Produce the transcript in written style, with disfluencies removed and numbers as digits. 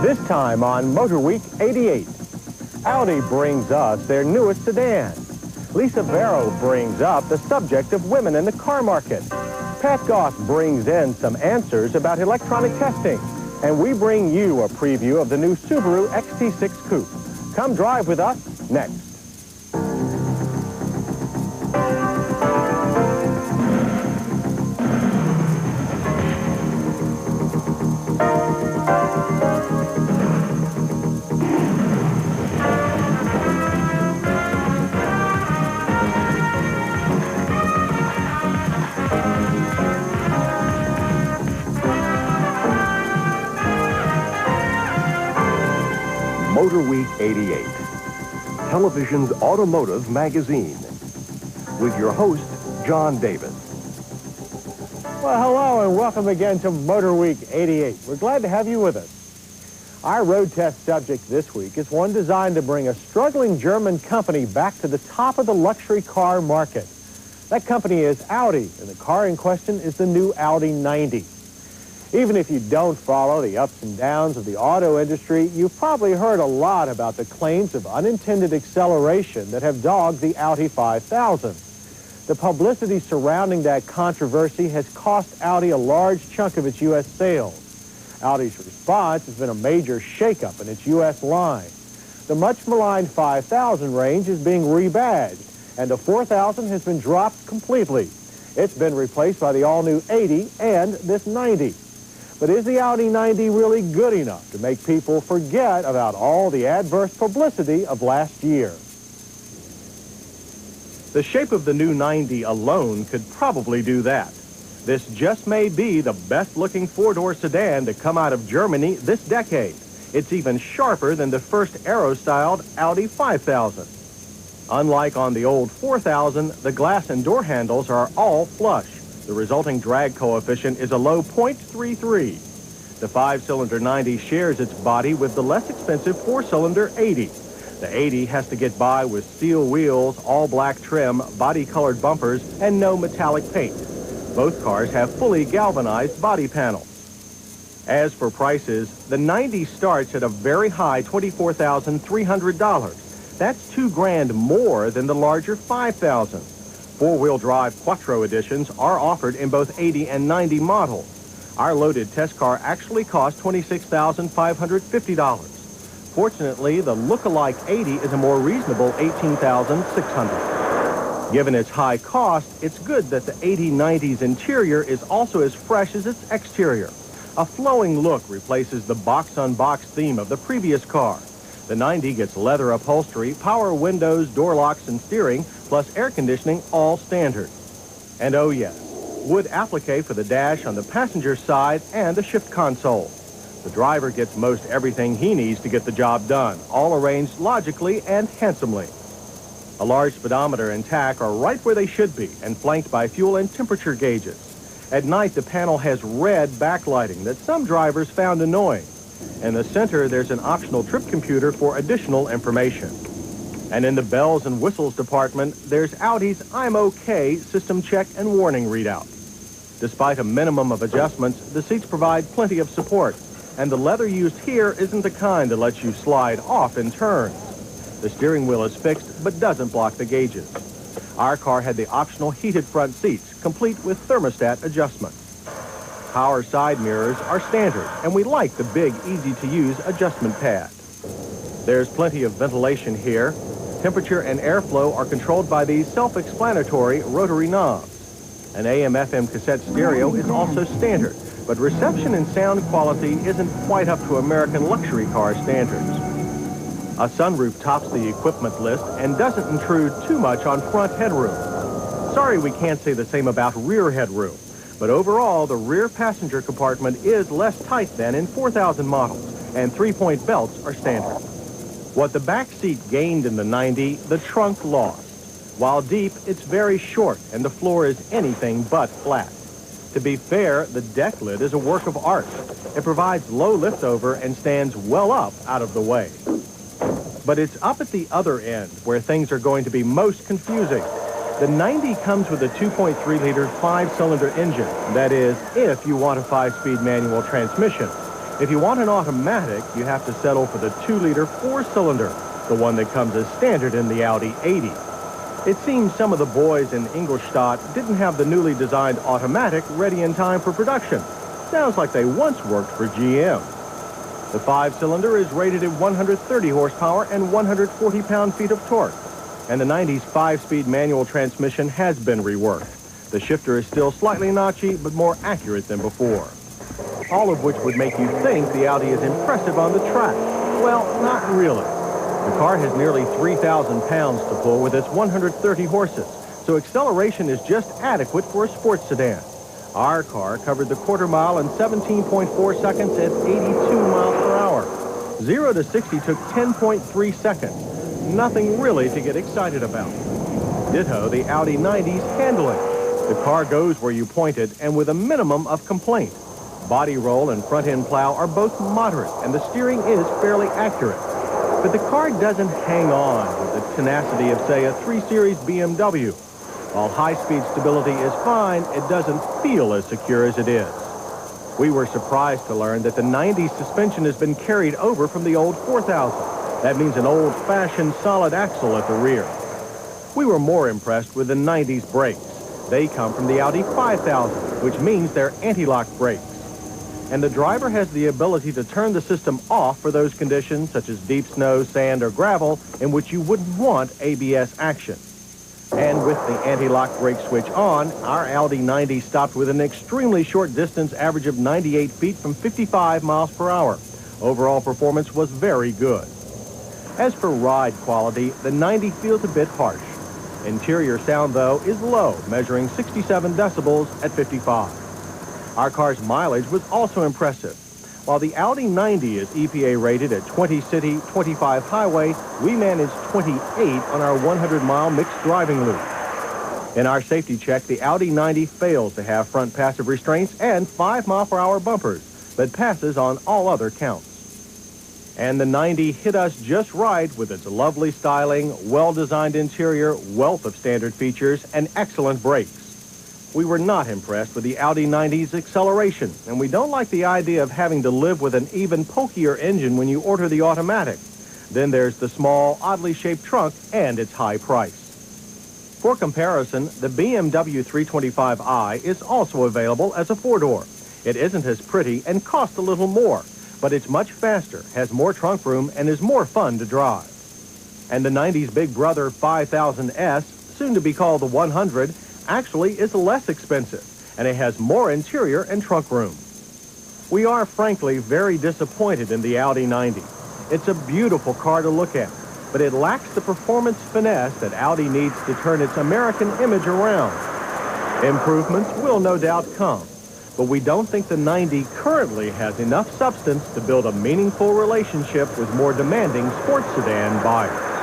This time on Motor Week 88, Audi brings us their newest sedan. Lisa Barrow brings up the subject of women in the car market. Pat Goss brings in some answers about electronic testing. And we bring you a preview of the new Subaru XT6 Coupe. Come drive with us next. Motor Week 88, television's automotive magazine, with your host, John Davis. Well, hello and welcome again to Motor Week 88. We're glad to have you with us. Our road test subject this week is one designed to bring a struggling German company back to the top of the luxury car market. That company is Audi, and the car in question is the new Audi 90. Even if you don't follow the ups and downs of the auto industry, you've probably heard a lot about the claims of unintended acceleration that have dogged the Audi 5000. The publicity surrounding that controversy has cost Audi a large chunk of its U.S. sales. Audi's response has been a major shakeup in its U.S. line. The much maligned 5000 range is being rebadged, and the 4000 has been dropped completely. It's been replaced by the all-new 80 and this 90. But is the Audi 90 really good enough to make people forget about all the adverse publicity of last year? The shape of the new 90 alone could probably do that. This just may be the best-looking four-door sedan to come out of Germany this decade. It's even sharper than the first Aero-styled Audi 5000. Unlike on the old 4000, the glass and door handles are all flush. The resulting drag coefficient is a low 0.33. The five-cylinder 90 shares its body with the less expensive four-cylinder 80. The 80 has to get by with steel wheels, all-black trim, body-colored bumpers, and no metallic paint. Both cars have fully galvanized body panels. As for prices, the 90 starts at a very high $24,300. That's $2,000 more than the larger 5000. Four-wheel drive Quattro editions are offered in both 80 and 90 models. Our loaded test car actually cost $26,550. Fortunately, the look-alike 80 is a more reasonable $18,600. Given its high cost, it's good that the 80-90's interior is also as fresh as its exterior. A flowing look replaces the box-on-box theme of the previous car. The 90 gets leather upholstery, power windows, door locks, and steering, plus air conditioning, all standard. And oh yes, wood applique for the dash on the passenger side and the shift console. The driver gets most everything he needs to get the job done, all arranged logically and handsomely. A large speedometer and tach are right where they should be and flanked by fuel and temperature gauges. At night, the panel has red backlighting that some drivers found annoying. In the center, there's an optional trip computer for additional information. And in the bells and whistles department, there's Audi's I'm OK system check and warning readout. Despite a minimum of adjustments, the seats provide plenty of support, and the leather used here isn't the kind that lets you slide off in turns. The steering wheel is fixed but doesn't block the gauges. Our car had the optional heated front seats, complete with thermostat adjustments. Power side mirrors are standard, and we like the big, easy-to-use adjustment pad. There's plenty of ventilation here. Temperature and airflow are controlled by these self-explanatory rotary knobs. An AM/FM cassette stereo is also standard, but reception and sound quality isn't quite up to American luxury car standards. A sunroof tops the equipment list and doesn't intrude too much on front headroom. Sorry we can't say the same about rear headroom. But overall, the rear passenger compartment is less tight than in 4000 models, and three-point belts are standard. What the back seat gained in the 90, the trunk lost. While deep, it's very short, and the floor is anything but flat. To be fair, the deck lid is a work of art. It provides low liftover and stands well up out of the way. But it's up at the other end where things are going to be most confusing. The 90 comes with a 2.3-liter five-cylinder engine. That is, if you want a 5-speed manual transmission. If you want an automatic, you have to settle for the 2-liter 4-cylinder, the one that comes as standard in the Audi 80. It seems some of the boys in Ingolstadt didn't have the newly designed automatic ready in time for production. Sounds like they once worked for GM. The 5-cylinder is rated at 130 horsepower and 140 pound-feet of torque. And the 90's 5-speed manual transmission has been reworked. The shifter is still slightly notchy, but more accurate than before. All of which would make you think the Audi is impressive on the track. Well, not really. The car has nearly 3,000 pounds to pull with its 130 horses, so acceleration is just adequate for a sports sedan. Our car covered the quarter mile in 17.4 seconds at 82 miles per hour. 0 to 60 took 10.3 seconds. Nothing really to get excited about. Ditto the Audi 90's handling. The car goes where you point it and with a minimum of complaint. Body roll and front-end plow are both moderate, and the steering is fairly accurate. But the car doesn't hang on with the tenacity of, say, a 3 Series BMW. While high-speed stability is fine, it doesn't feel as secure as it is. We were surprised to learn that the 90's suspension has been carried over from the old 4000. That means an old-fashioned solid axle at the rear. We were more impressed with the 90's brakes. They come from the Audi 5000, which means they're anti-lock brakes. And the driver has the ability to turn the system off for those conditions such as deep snow, sand, or gravel in which you wouldn't want ABS action. And with the anti-lock brake switch on, our Audi 90 stopped with an extremely short distance average of 98 feet from 55 miles per hour. Overall performance was very good. As for ride quality, the 90 feels a bit harsh. Interior sound, though, is low, measuring 67 decibels at 55. Our car's mileage was also impressive. While the Audi 90 is EPA rated at 20 city, 25 highway, we managed 28 on our 100-mile mixed driving loop. In our safety check, the Audi 90 fails to have front passive restraints and 5-mile-per-hour bumpers, but passes on all other counts. And the 90 hit us just right with its lovely styling, well-designed interior, wealth of standard features, and excellent brakes. We were not impressed with the Audi 90's acceleration, and we don't like the idea of having to live with an even pokier engine when you order the automatic. Then there's the small, oddly shaped trunk and its high price. For comparison, the BMW 325i is also available as a 4-door. It isn't as pretty and costs a little more, but it's much faster, has more trunk room, and is more fun to drive. And the 90's big brother 5000S, soon to be called the 100, actually is less expensive, and it has more interior and trunk room. We are frankly very disappointed in the Audi 90. It's a beautiful car to look at, but it lacks the performance finesse that Audi needs to turn its American image around. Improvements will no doubt come, but we don't think the 90 currently has enough substance to build a meaningful relationship with more demanding sports sedan buyers.